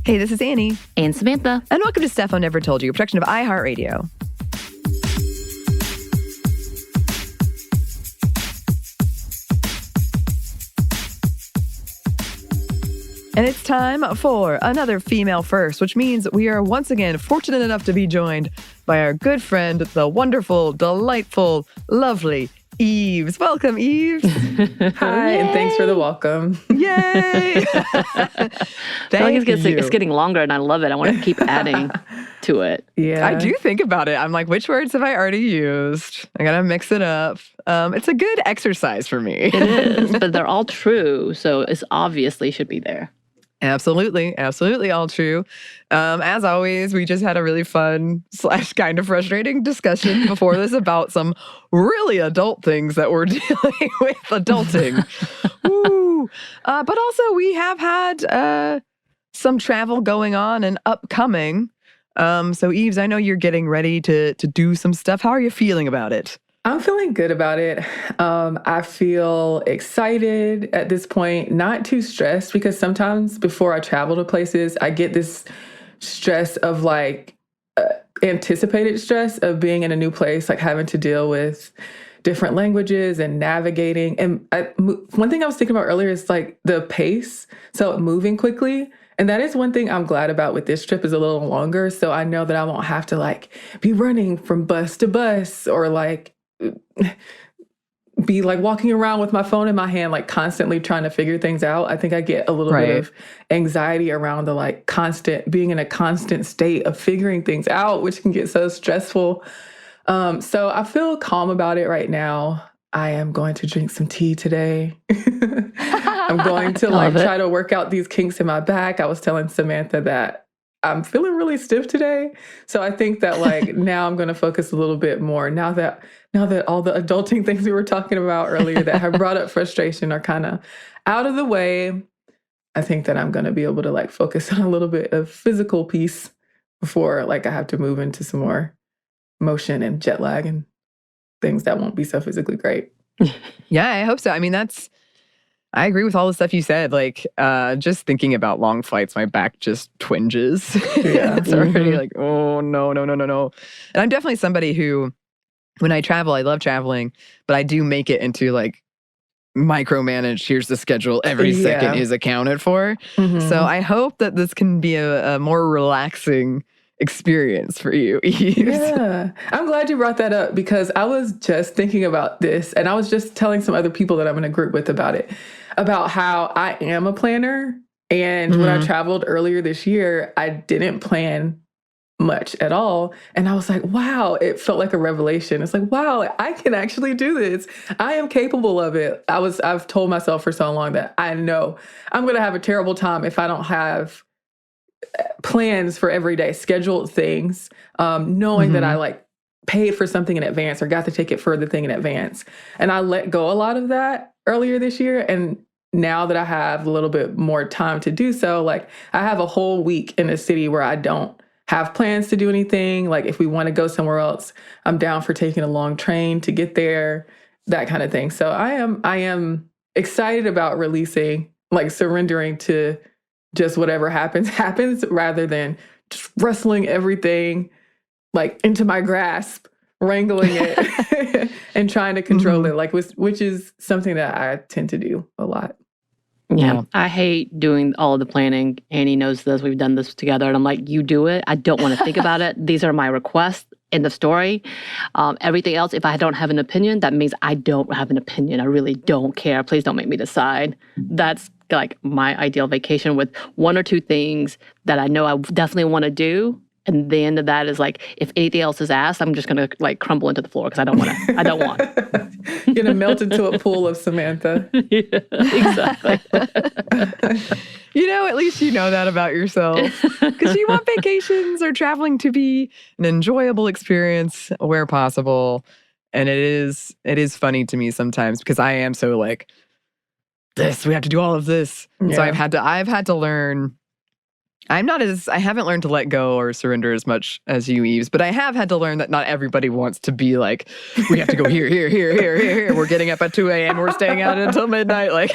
Hey, this is Anney. And Samantha. And welcome to Stuff I Never Told You, a production of iHeartRadio. And it's time for another Female First, which means we are once again fortunate enough to be joined by our good friend, the wonderful, delightful, lovely Yves. Welcome, Yves. Hi, and thanks for the welcome. Yay! It's getting longer, and I love it. I want to keep adding to it. Yeah, I do think about it. I'm like, which words have I already used? I gotta mix it up. It's a good exercise for me. It is, but they're all true, so it's obviously should be there. Absolutely all true. As always, we just had a really fun / kind of frustrating discussion before this about some really adult things that we're dealing with adulting. Ooh. But also we have had some travel going on and upcoming. So Yves, I know you're getting ready to do some stuff. How are you feeling about it? I'm feeling good about it. I feel excited at this point, not too stressed, because sometimes before I travel to places, I get this stress of anticipated stress of being in a new place, like having to deal with different languages and navigating. And one thing I was thinking about earlier is like the pace, so moving quickly. And that is one thing I'm glad about with this trip is a little longer. So I know that I won't have to be running from bus to bus or be walking around with my phone in my hand, constantly trying to figure things out. I think I get a little bit of anxiety around the constant being in a constant state of figuring things out, which can get so stressful. So I feel calm about it right now. I am going to drink some tea today. I'm going to try to work out these kinks in my back. I was telling Samantha that I'm feeling really stiff today. So I think that now I'm going to focus a little bit more now that all the adulting things we were talking about earlier that have brought up frustration are kind of out of the way. I think that I'm going to be able to focus on a little bit of physical peace before I have to move into some more motion and jet lag and things that won't be so physically great. Yeah, I hope so. I mean, I agree with all the stuff you said. Just thinking about long flights, my back just twinges. Yeah. It's already oh, no. And I'm definitely somebody who, when I travel, I love traveling, but I do make it into micromanage. Here's the schedule. Every second is accounted for. Mm-hmm. So I hope that this can be a more relaxing experience for you, Yves. Yeah. I'm glad you brought that up because I was just thinking about this and I was just telling some other people that I'm in a group with about it, about how I am a planner. And when I traveled earlier this year, I didn't plan much at all. And I was like, wow, it felt like a revelation. It's like, wow, I can actually do this. I am capable of it. I've told myself for so long that I know I'm going to have a terrible time if I don't have plans for everyday scheduled things, knowing that I paid for something in advance or got the ticket for the thing in advance. And I let go a lot of that earlier this year. And now that I have a little bit more time to do so, I have a whole week in a city where I don't have plans to do anything. If we want to go somewhere else, I'm down for taking a long train to get there, that kind of thing. So I am excited about releasing, surrendering to just whatever happens rather than just wrestling everything into my grasp, wrangling it and trying to control it, which is something that I tend to do a lot. Yeah, I hate doing all of the planning. Anney knows this. We've done this together. And I'm like, you do it. I don't want to think about it. These are my requests in the story. Everything else, if I don't have an opinion, that means I don't have an opinion. I really don't care. Please don't make me decide. That's my ideal vacation with one or two things that I know I definitely want to do. And the end of that is if anything else is asked, I'm just going to crumble into the floor because I don't want to. I don't want. You're going to melt into a pool of Samantha. Yeah, exactly. At least you know that about yourself. Because you want vacations or traveling to be an enjoyable experience where possible. And it is funny to me sometimes because I am so we have to do all of this. Yeah. So I've had to learn I haven't learned to let go or surrender as much as you, Yves, but I have had to learn that not everybody wants to be like, we have to go here, here, here, here, here, here. We're getting up at 2 a.m. We're staying out until midnight. Like,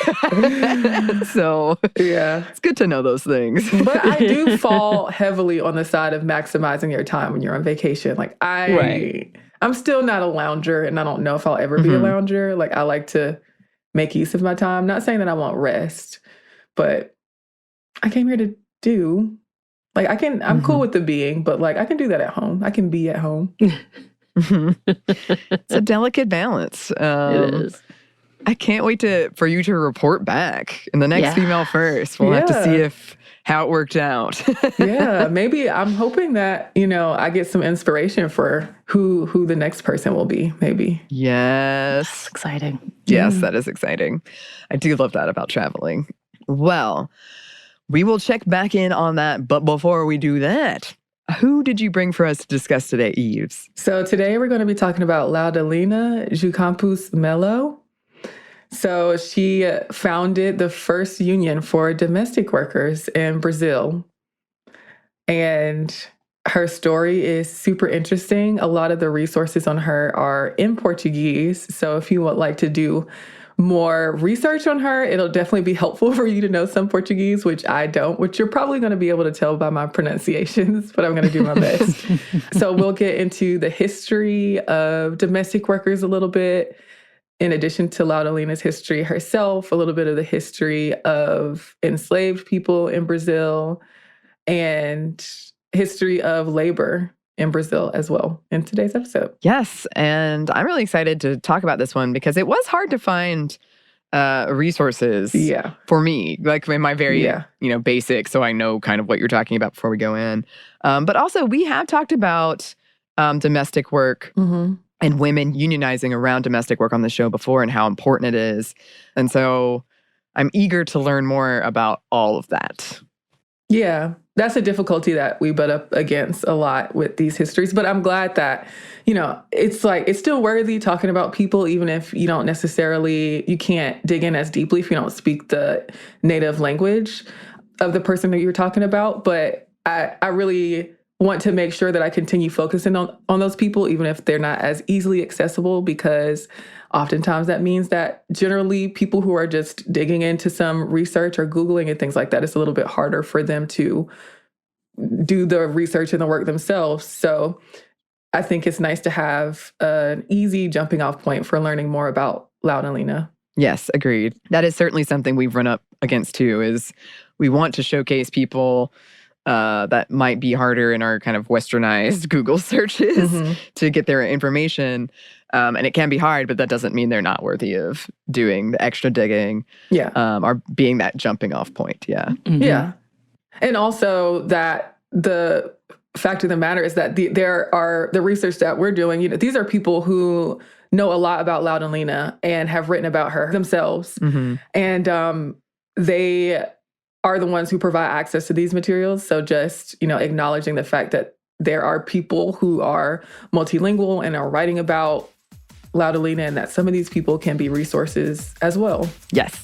so Yeah. it's good to know those things. But I do fall heavily on the side of maximizing your time when you're on vacation. Like I'm still not a lounger, and I don't know if I'll ever be a lounger. Like, I like to make use of my time. Not saying that I won't rest, but I came here to do. Like, I'm cool with the being, but like, I can do that at home. I can be at home. It's a delicate balance. It is. I can't wait for you to report back in the next Female First. We'll have to see how it worked out. Yeah, maybe I'm hoping that, I get some inspiration for who the next person will be, maybe. Yes. That's exciting. Yes, that is exciting. I do love that about traveling. Well, we will check back in on that. But before we do that, who did you bring for us to discuss today, Yves? So today we're going to be talking about Laudelina de Campos Melo. So she founded the first union for domestic workers in Brazil. And her story is super interesting. A lot of the resources on her are in Portuguese. So if you would like to do more research on her, it'll definitely be helpful for you to know some Portuguese, which I don't, which you're probably going to be able to tell by my pronunciations, but I'm going to do my best. So we'll get into the history of domestic workers a little bit, in addition to Laudelina's history herself, a little bit of the history of enslaved people in Brazil, and history of labor in Brazil as well in today's episode. Yes, and I'm really excited to talk about this one because it was hard to find resources for me, like in my very basic, so I know kind of what you're talking about before we go in. But also, we have talked about domestic work and women unionizing around domestic work on the show before and how important it is. And so I'm eager to learn more about all of that. Yeah, that's a difficulty that we butt up against a lot with these histories. But I'm glad that, it's still worthy talking about people, even if you can't dig in as deeply if you don't speak the native language of the person that you're talking about. But I really want to make sure that I continue focusing on those people, even if they're not as easily accessible, because oftentimes that means that generally people who are just digging into some research or Googling and things like that, it's a little bit harder for them to do the research and the work themselves. So I think it's nice to have an easy jumping off point for learning more about Laudelina. Yes, agreed. That is certainly something we've run up against too, is we want to showcase people that might be harder in our kind of westernized Google searches to get their information. And it can be hard, but that doesn't mean they're not worthy of doing the extra digging. Or being that jumping off point. Yeah. Yeah. And also that the fact of the matter is that the research that we're doing, these are people who know a lot about Laudelina and have written about her themselves. And they are the ones who provide access to these materials. So just, acknowledging the fact that there are people who are multilingual and are writing about Laudelina, and that some of these people can be resources as well. Yes.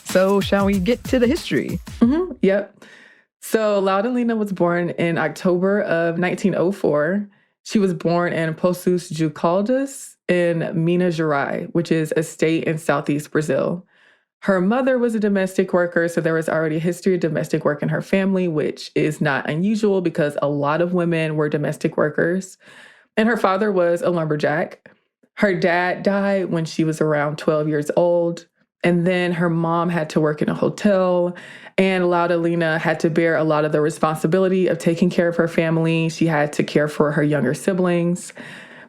So shall we get to the history? Yep. So Laudelina was born in October of 1904. She was born in Poços de Caldas in Minas Gerais, which is a state in southeast Brazil. Her mother was a domestic worker, so there was already a history of domestic work in her family, which is not unusual because a lot of women were domestic workers. And her father was a lumberjack. Her dad died when she was around 12 years old. And then her mom had to work in a hotel, and Laudelina had to bear a lot of the responsibility of taking care of her family. She had to care for her younger siblings.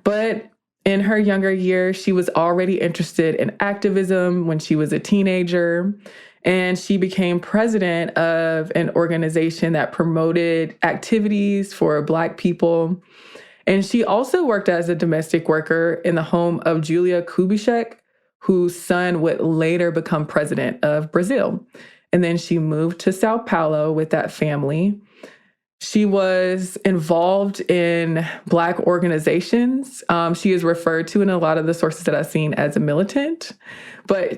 But in her younger years, she was already interested in activism when she was a teenager, and she became president of an organization that promoted activities for Black people. And she also worked as a domestic worker in the home of Julia Kubitschek, whose son would later become president of Brazil. And then she moved to Sao Paulo with that family. She was involved in Black organizations. She is referred to in a lot of the sources that I've seen as a militant,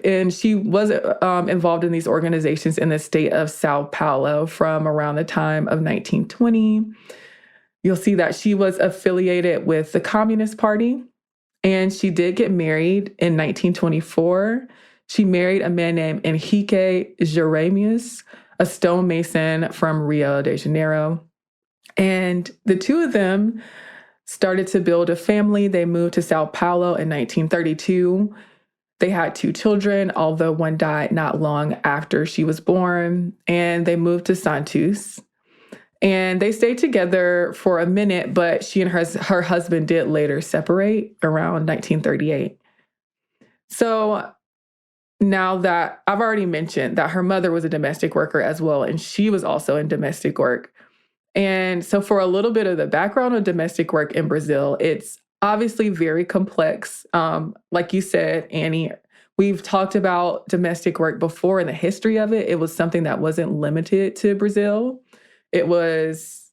and she was involved in these organizations in the state of Sao Paulo from around the time of 1920. You'll see that she was affiliated with the Communist Party, and she did get married in 1924. She married a man named Henrique Jeremias, a stonemason from Rio de Janeiro. And the two of them started to build a family. They moved to Sao Paulo in 1932. They had 2 children, although one died not long after she was born. And they moved to Santos. And they stayed together for a minute, but she and her husband did later separate around 1938. So now that I've already mentioned that her mother was a domestic worker as well, and she was also in domestic work. And so for a little bit of the background of domestic work in Brazil, it's obviously very complex. Like you said, Anney, we've talked about domestic work before in the history of it. It was something that wasn't limited to Brazil. It was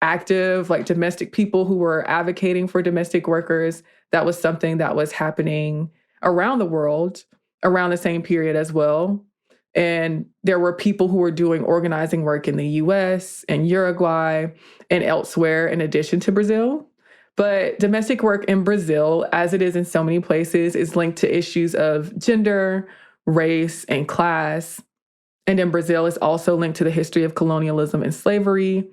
active, like domestic people who were advocating for domestic workers. That was something that was happening around the world around the same period as well. And there were people who were doing organizing work in the US and Uruguay and elsewhere in addition to Brazil. But domestic work in Brazil, as it is in so many places, is linked to issues of gender, race, and class. And in Brazil, it's also linked to the history of colonialism and slavery.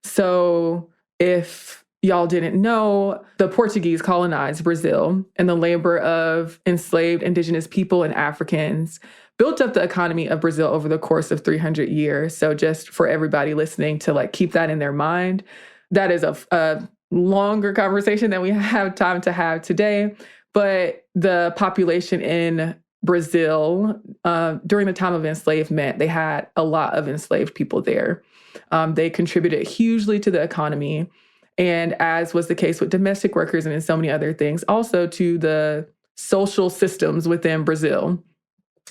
So if y'all didn't know, the Portuguese colonized Brazil, and the labor of enslaved indigenous people and Africans built up the economy of Brazil over the course of 300 years. So just for everybody listening to like keep that in their mind, that is a longer conversation than we have time to have today. But the population in Brazil, during the time of enslavement, they had a lot of enslaved people there. They contributed hugely to the economy. And as was the case with domestic workers and in so many other things, also to the social systems within Brazil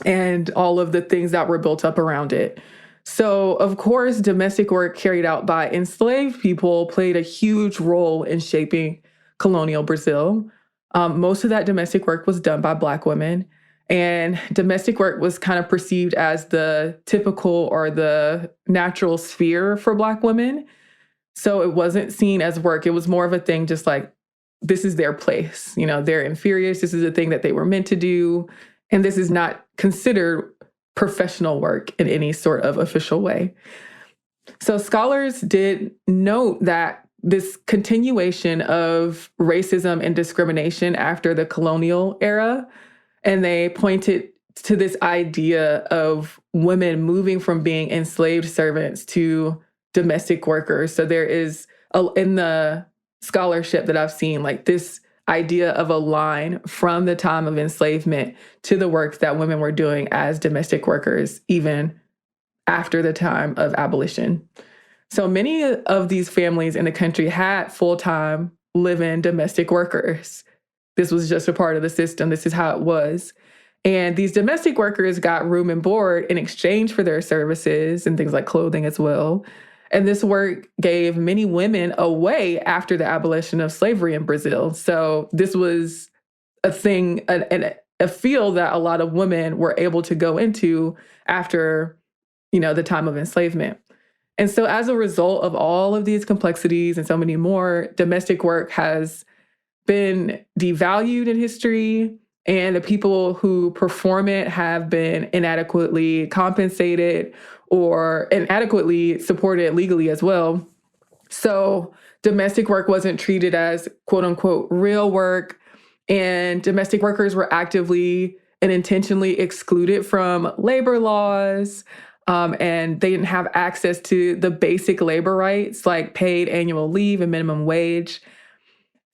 and all of the things that were built up around it. So, of course, domestic work carried out by enslaved people played a huge role in shaping colonial Brazil. Most of that domestic work was done by Black women, and domestic work was kind of perceived as the typical or the natural sphere for Black women. So it wasn't seen as work. It was more of a thing just like, this is their place. You know, they're inferiors. This is a thing that they were meant to do. And this is not considered professional work in any sort of official way. So scholars did note that this continuation of racism and discrimination after the colonial era, and they pointed to this idea of women moving from being enslaved servants to domestic workers. So there is, in the scholarship that I've seen, like this idea of a line from the time of enslavement to the work that women were doing as domestic workers, even after the time of abolition. So many of these families in the country had full-time live-in domestic workers. This was just a part of the system. This is how it was. And these domestic workers got room and board in exchange for their services and things like clothing as well. And this work gave many women away after the abolition of slavery in Brazil. So this was a thing, a field that a lot of women were able to go into after, the time of enslavement. And so as a result of all of these complexities and so many more, domestic work has been devalued in history, and the people who perform it have been inadequately compensated or inadequately supported legally as well. So domestic work wasn't treated as quote unquote real work, and domestic workers were actively and intentionally excluded from labor laws, and they didn't have access to the basic labor rights like paid annual leave and minimum wage.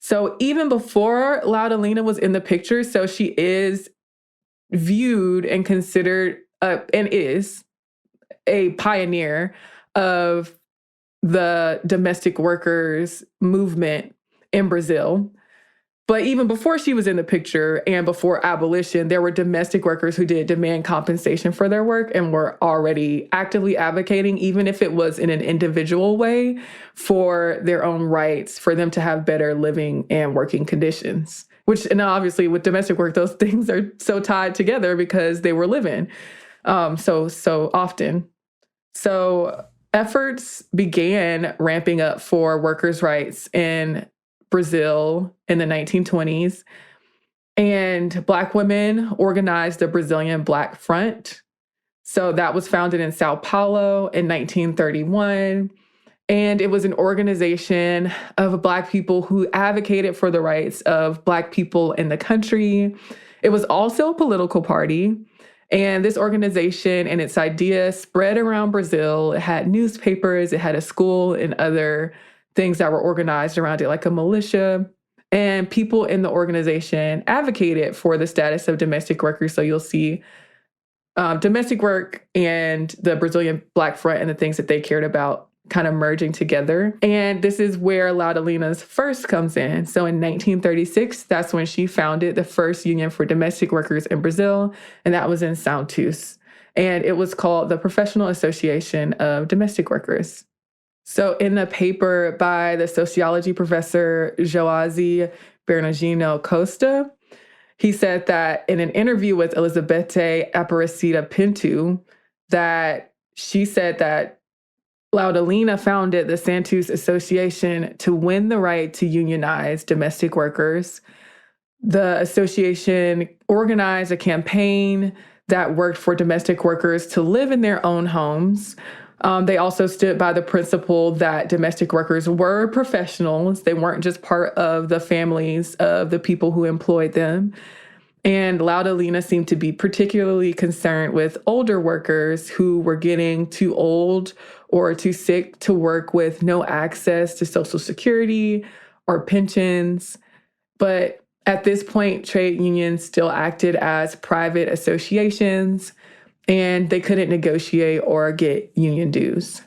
So even before Laudelina was in the picture, so she is viewed and considered and is a pioneer of the domestic workers movement in Brazil. But even before she was in the picture and before abolition, there were domestic workers who did demand compensation for their work and were already actively advocating, even if it was in an individual way, for their own rights, for them to have better living and working conditions. Which, and obviously with domestic work, those things are so tied together because they were living so often. So efforts began ramping up for workers' rights in Brazil in the 1920s, and Black women organized the Brazilian Black Front. So that was founded in Sao Paulo in 1931, and it was an organization of Black people who advocated for the rights of Black people in the country. It was also a political party, and this organization and its ideas spread around Brazil. It had newspapers, it had a school, and other things that were organized around it, like a militia. And people in the organization advocated for the status of domestic workers. So you'll see domestic work and the Brazilian Black Front and the things that they cared about kind of merging together. And this is where Laudelina's first comes in. So in 1936, that's when she founded the first union for domestic workers in Brazil, and that was in Santos. And it was called the Professional Association of Domestic Workers. So in the paper by the sociology professor Joazi Bernardino Costa, he said that in an interview with Elizabeth Aparecida Pinto, that she said that Laudelina founded the Santos Association to win the right to unionize domestic workers. The association organized a campaign that worked for domestic workers to live in their own homes. They also stood by the principle that domestic workers were professionals. They weren't just part of the families of the people who employed them. And Laudelina seemed to be particularly concerned with older workers who were getting too old or too sick to work with no access to Social Security or pensions. But at this point, trade unions still acted as private associations, and they couldn't negotiate or get union dues.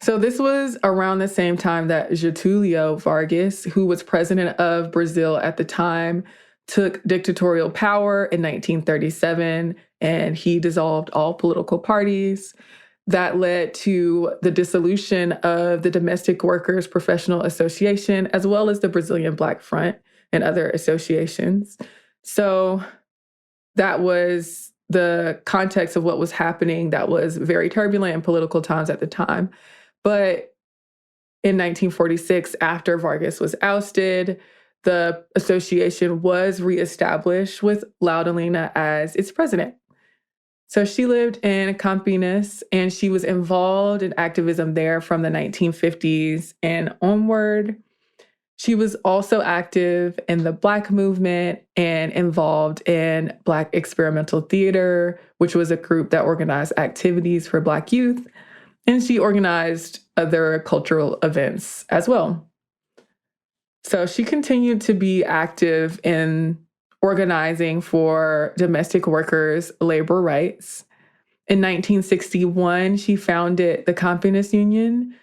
So this was around the same time that Getulio Vargas, who was president of Brazil at the time, took dictatorial power in 1937, and he dissolved all political parties. That led to the dissolution of the Domestic Workers Professional Association, as well as the Brazilian Black Front and other associations. So that was the context of what was happening. That was very turbulent in political times at the time. But in 1946, after Vargas was ousted, the association was reestablished with Laudelina as its president. So she lived in Campinas, and she was involved in activism there from the 1950s and onward. She was also active in the Black movement and involved in Black experimental theater, which was a group that organized activities for Black youth. And she organized other cultural events as well. So she continued to be active in organizing for domestic workers' labor rights. In 1961, she founded the Campinas Union,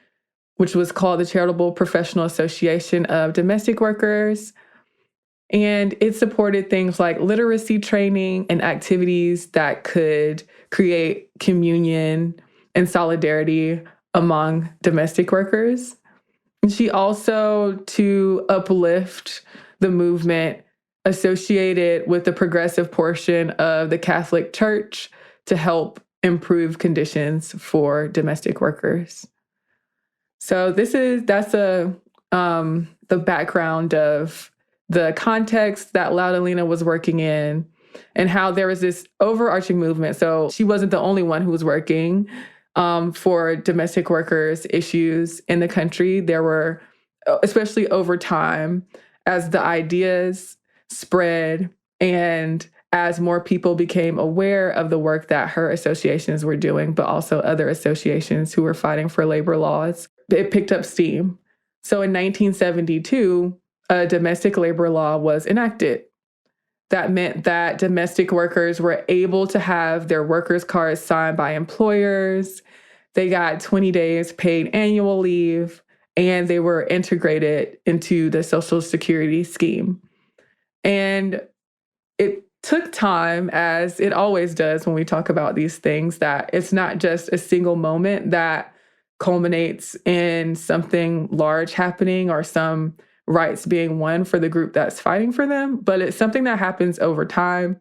which was called the Charitable Professional Association of Domestic Workers. And it supported things like literacy training and activities that could create communion and solidarity among domestic workers. And she also, to uplift the movement, associated with the progressive portion of the Catholic Church to help improve conditions for domestic workers. So that's the background of the context that Laudelina was working in and how there was this overarching movement. So she wasn't the only one who was working for domestic workers' issues in the country. There were, especially over time, as the ideas spread and as more people became aware of the work that her associations were doing, but also other associations who were fighting for labor laws, it picked up steam. So in 1972, a domestic labor law was enacted. That meant that domestic workers were able to have their workers' cards signed by employers. They got 20 days paid annual leave, and they were integrated into the Social Security scheme. And it took time, as it always does when we talk about these things, that it's not just a single moment that culminates in something large happening or some rights being won for the group that's fighting for them, but it's something that happens over time.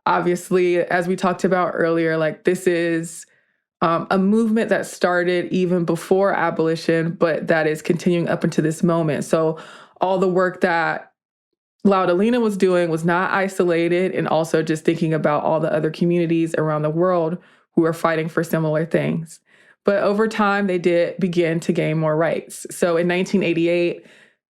Obviously, as we talked about earlier, like this is a movement that started even before abolition, but that is continuing up into this moment. So all the work that Laudelina was doing was not isolated, and also just thinking about all the other communities around the world who are fighting for similar things. But over time, they did begin to gain more rights. So in 1988,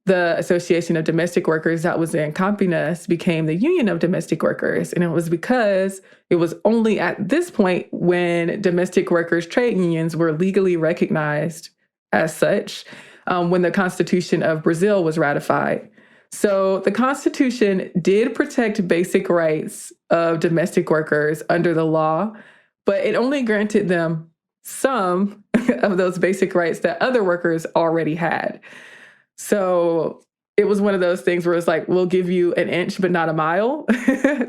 the Association of Domestic Workers that was in Campinas became the Union of Domestic Workers. And it was because it was only at this point when domestic workers' trade unions were legally recognized as such, when the Constitution of Brazil was ratified. So the Constitution did protect basic rights of domestic workers under the law, but it only granted them some of those basic rights that other workers already had. So it was one of those things where it's like, we'll give you an inch, but not a mile.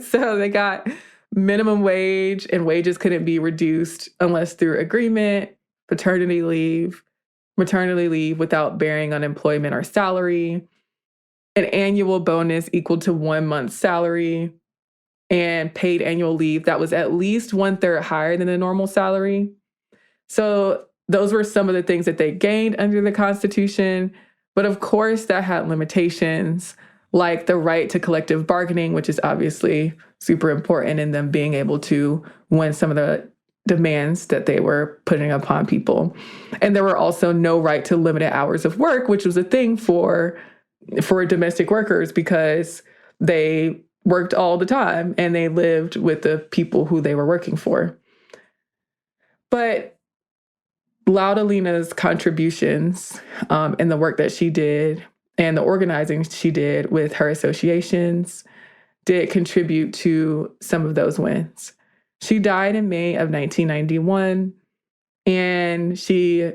So they got minimum wage, and wages couldn't be reduced unless through agreement, paternity leave, maternity leave without bearing on employment or salary, an annual bonus equal to 1 month's salary, and paid annual leave that was at least 1/3 higher than the normal salary. So those were some of the things that they gained under the Constitution. But of course, that had limitations, like the right to collective bargaining, which is obviously super important in them being able to win some of the demands that they were putting upon people. And there were also no right to limited hours of work, which was a thing for domestic workers, because they worked all the time and they lived with the people who they were working for. But Laudelina's contributions in the work that she did and the organizing she did with her associations did contribute to some of those wins. She died in May of 1991, and she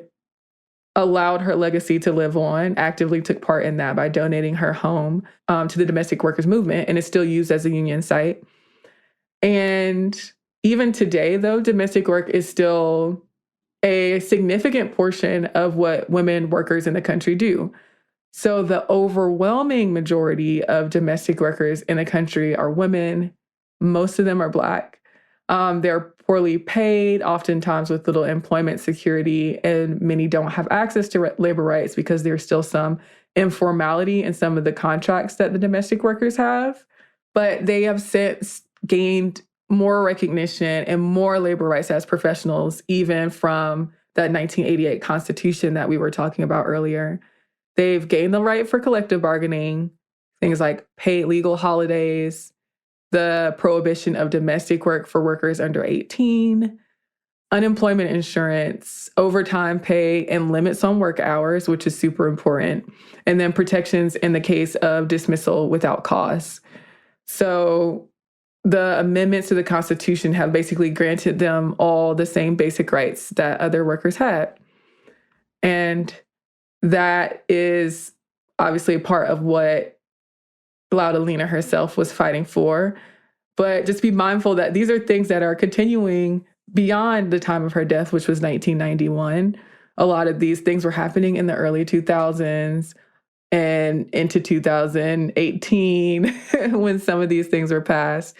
allowed her legacy to live on, actively took part in that by donating her home to the domestic workers movement, and it's still used as a union site. And even today, though, domestic work is still a significant portion of what women workers in the country do. So the overwhelming majority of domestic workers in the country are women. Most of them are Black. They're poorly paid, oftentimes with little employment security, and many don't have access to labor rights because there's still some informality in some of the contracts that the domestic workers have. But they have since gained more recognition and more labor rights as professionals, even from that 1988 Constitution that we were talking about earlier. They've gained the right for collective bargaining, things like paid legal holidays, the prohibition of domestic work for workers under 18, unemployment insurance, overtime pay, and limits on work hours, which is super important, and then protections in the case of dismissal without cause. So the amendments to the Constitution have basically granted them all the same basic rights that other workers had. And that is obviously a part of what Laudelina herself was fighting for. But just be mindful that these are things that are continuing beyond the time of her death, which was 1991. A lot of these things were happening in the early 2000s and into 2018 when some of these things were passed,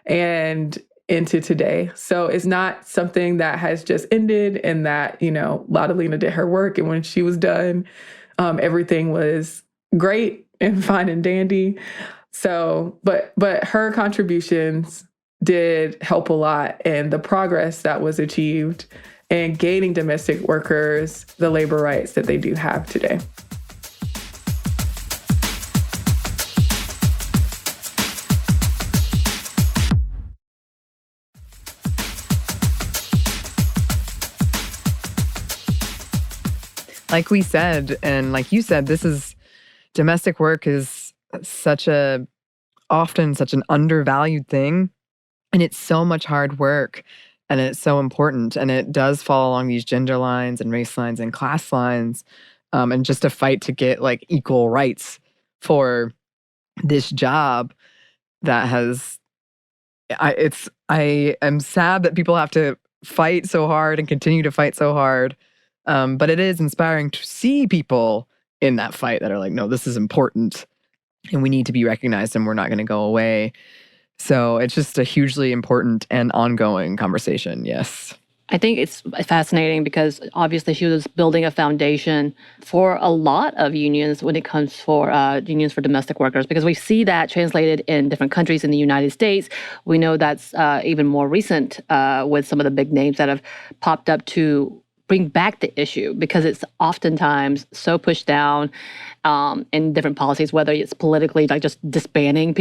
and into today. So it's not something that has just ended and that, Laudelina did her work, and when she was done, everything was great and fine and dandy. So, but her contributions did help a lot in the progress that was achieved and gaining domestic workers the labor rights that they do have today. Like we said, and like you said, domestic work is often such an undervalued thing. And it's so much hard work, and it's so important. And it does fall along these gender lines and race lines and class lines, and just a fight to get like equal rights for this job that has, I am sad that people have to fight so hard and continue to fight so hard. But it is inspiring to see people in that fight that are like, no, this is important and we need to be recognized and we're not going to go away. So it's just a hugely important and ongoing conversation. Yes. I think it's fascinating because obviously she was building a foundation for a lot of unions when it comes for unions for domestic workers, because we see that translated in different countries in the United States. We know that's even more recent with some of the big names that have popped up to bring back the issue, because it's oftentimes so pushed down in different policies, whether it's politically, like just disbanding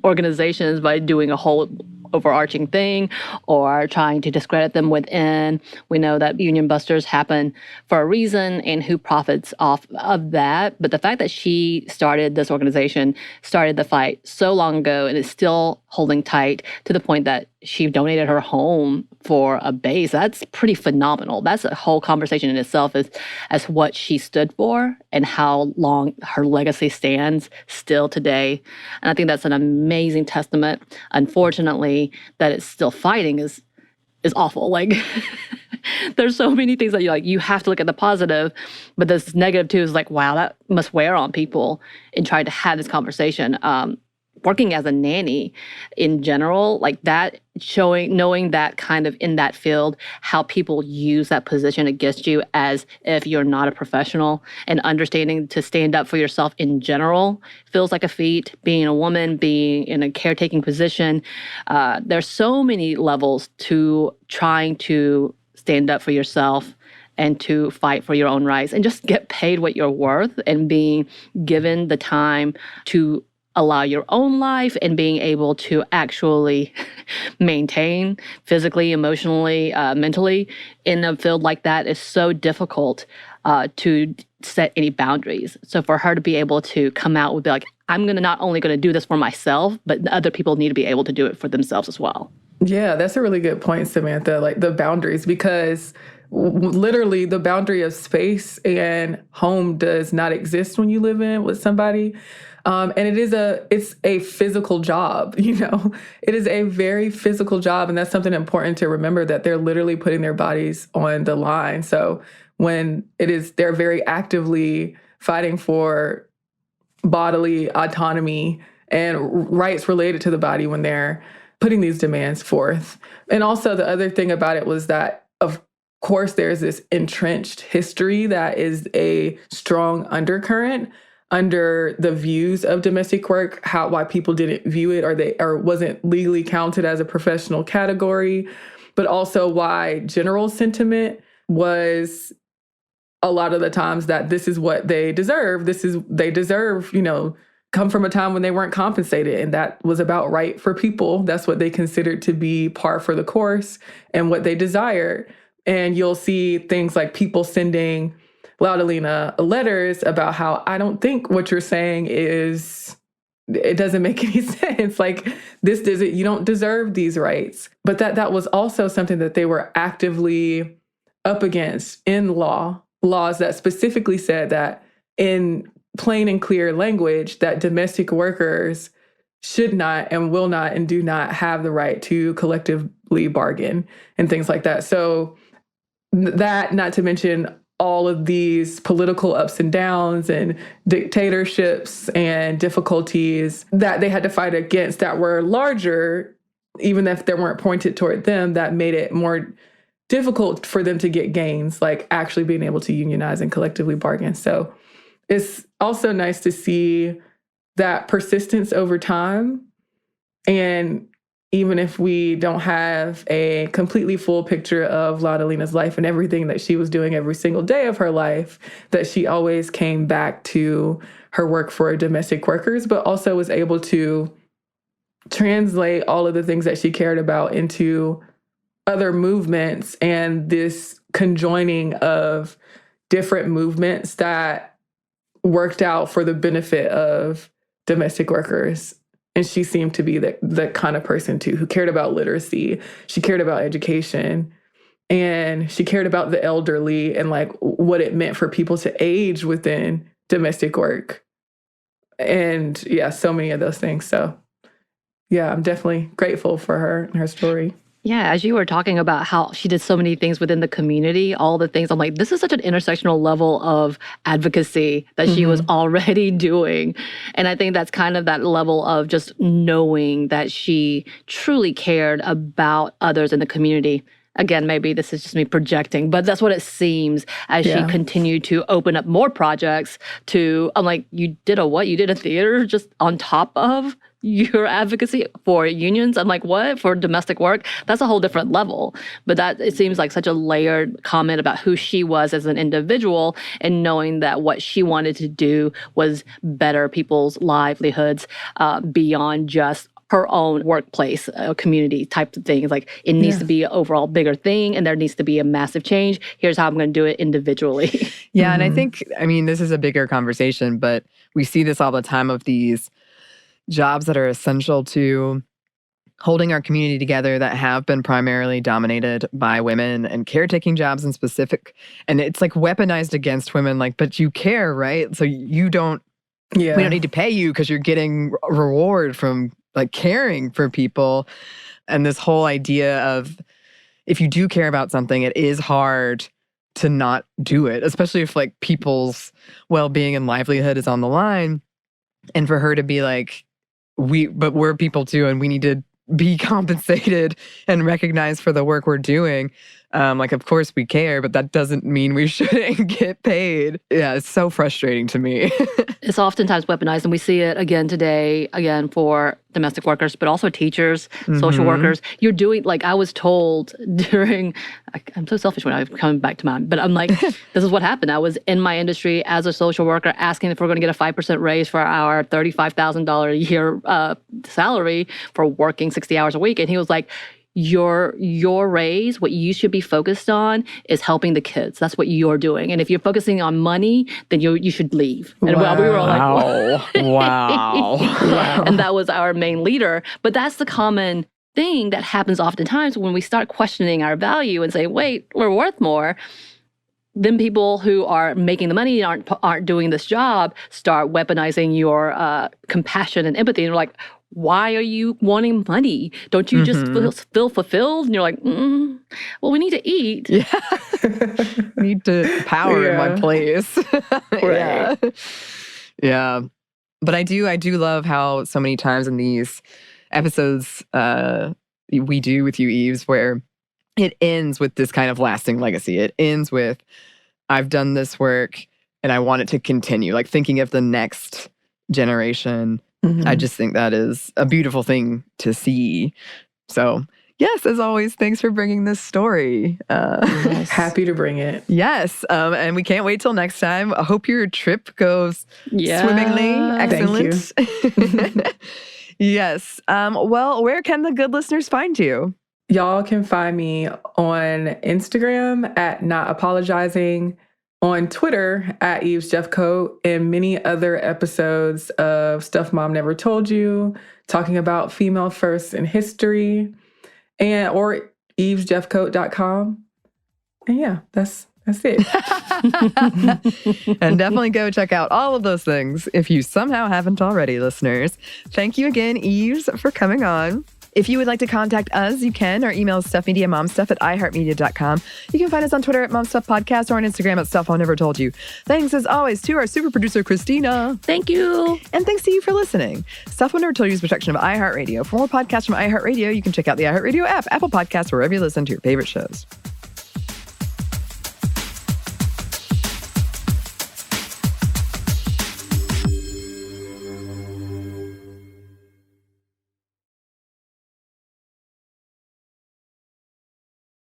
organizations by doing a whole overarching thing or trying to discredit them within. We know that union busters happen for a reason and who profits off of that. But the fact that she started this organization, started the fight so long ago, and is still holding tight to the point that she donated her home for a base, that's pretty phenomenal. That's a whole conversation in itself as what she stood for and how long her legacy stands still today. And I think that's an amazing testament. Unfortunately, that it's still fighting is awful. Like, there's so many things that you have to look at the positive, but this negative too is like, wow, that must wear on people in trying to have this conversation. Working as a nanny in general, like that, knowing that kind of in that field, how people use that position against you as if you're not a professional, and understanding to stand up for yourself in general feels like a feat. Being a woman, being in a caretaking position, there's so many levels to trying to stand up for yourself and to fight for your own rights and just get paid what you're worth, and being given the time to allow your own life and being able to actually maintain physically, emotionally, mentally in a field like that is so difficult to set any boundaries. So for her to be able to come out with, be like, I'm not only going to do this for myself, but other people need to be able to do it for themselves as well. Yeah, that's a really good point, Samantha, like the boundaries, because literally the boundary of space and home does not exist when you live in with somebody. And it's a physical job, it is a very physical job. And that's something important to remember, that they're literally putting their bodies on the line. So when they're very actively fighting for bodily autonomy and rights related to the body when they're putting these demands forth. And also the other thing about it was that, of course, there's this entrenched history that is a strong undercurrent under the views of domestic work, why people didn't view it or wasn't legally counted as a professional category, but also why general sentiment was a lot of the times that this is what they deserve. They deserve, come from a time when they weren't compensated, and that was about right for people. That's what they considered to be par for the course and what they desired. And you'll see things like people sending Laudelina letters about how, I don't think what you're saying it doesn't make any sense. Like, you don't deserve these rights. But that was also something that they were actively up against in laws that specifically said that, in plain and clear language, that domestic workers should not and will not and do not have the right to collectively bargain and things like that. So that, not to mention all of these political ups and downs and dictatorships and difficulties that they had to fight against that were larger, even if they weren't pointed toward them, that made it more difficult for them to get gains, like actually being able to unionize and collectively bargain. So it's also nice to see that persistence over time. And even if we don't have a completely full picture of Laudelina's life and everything that she was doing every single day of her life, that she always came back to her work for domestic workers, but also was able to translate all of the things that she cared about into other movements, and this conjoining of different movements that worked out for the benefit of domestic workers. And she seemed to be the kind of person, too, who cared about literacy. She cared about education. And she cared about the elderly and, like, what it meant for people to age within domestic work. And yeah, so many of those things. So yeah, I'm definitely grateful for her and her story. Yeah, as you were talking about how she did so many things within the community, all the things, I'm like, this is such an intersectional level of advocacy that she was already doing. And I think that's kind of that level of just knowing that she truly cared about others in the community. Again, maybe this is just me projecting, but that's what it seems as she continued to open up more projects to, I'm like, you did a what? You did a theater just on top of your advocacy for unions? I'm like, what? For domestic work? That's a whole different level. But that, it seems like such a layered comment about who she was as an individual and knowing that what she wanted to do was better people's livelihoods beyond just her own workplace, community type of things. Like, it needs to be an overall bigger thing and there needs to be a massive change. Here's how I'm going to do it individually. Yeah, and I think, I mean, this is a bigger conversation, but we see this all the time of these jobs that are essential to holding our community together that have been primarily dominated by women, and caretaking jobs in specific. And it's like weaponized against women, like, but you care, right? So you don't, we don't need to pay you because you're getting a reward from like caring for people. And this whole idea of, if you do care about something, it is hard to not do it, especially if like people's well-being and livelihood is on the line. And for her to be like, but we're people too, and we need to be compensated and recognized for the work we're doing. Like, of course we care, but that doesn't mean we shouldn't get paid. Yeah, it's so frustrating to me. It's oftentimes weaponized, and we see it again today, again, for domestic workers, but also teachers, social workers. You're doing, like, I was told during, I'm so selfish when I'm coming back to mine, but I'm like, this is what happened. I was in my industry as a social worker asking if we're going to get a 5% raise for our $35,000 a year salary for working 60 hours a week. And he was like, your raise, what you should be focused on is helping the kids. That's what you're doing. And if you're focusing on money, then you should leave. And we were like, wow. And that was our main leader. But that's the common thing that happens oftentimes when we start questioning our value and say, wait, we're worth more. Then people who are making the money and aren't doing this job start weaponizing your compassion and empathy. And we're like, why are you wanting money? Don't you just feel fulfilled? And you're like, well, we need to eat. Yeah. Need to power in my place. Right. Yeah. But I do love how so many times in these episodes we do with you, Yves, where it ends with this kind of lasting legacy. It ends with, I've done this work and I want it to continue. Like, thinking of the next generation. I just think that is a beautiful thing to see. So, yes, as always, thanks for bringing this story. Happy to bring it. Yes, and we can't wait till next time. I hope your trip goes swimmingly. Excellent. Thank you. Yes. Well, where can the good listeners find you? Y'all can find me on Instagram at Not Apologizing, on Twitter at Yves Jeffcoat, and many other episodes of Stuff Mom Never Told You, talking about female firsts in history, or yvesjeffcoat.com. And yeah, that's it. And definitely go check out all of those things if you somehow haven't already, listeners. Thank you again, Yves, for coming on. If you would like to contact us, you can. Our email is stuffmediamomstuff@iheartmedia.com. You can find us on Twitter at momstuffpodcast or on Instagram at Stuff I Never Told You. Thanks, as always, to our super producer, Christina. Thank you. And thanks to you for listening. Stuff I Never Told You is a production of iHeartRadio. For more podcasts from iHeartRadio, you can check out the iHeartRadio app, Apple Podcasts, wherever you listen to your favorite shows.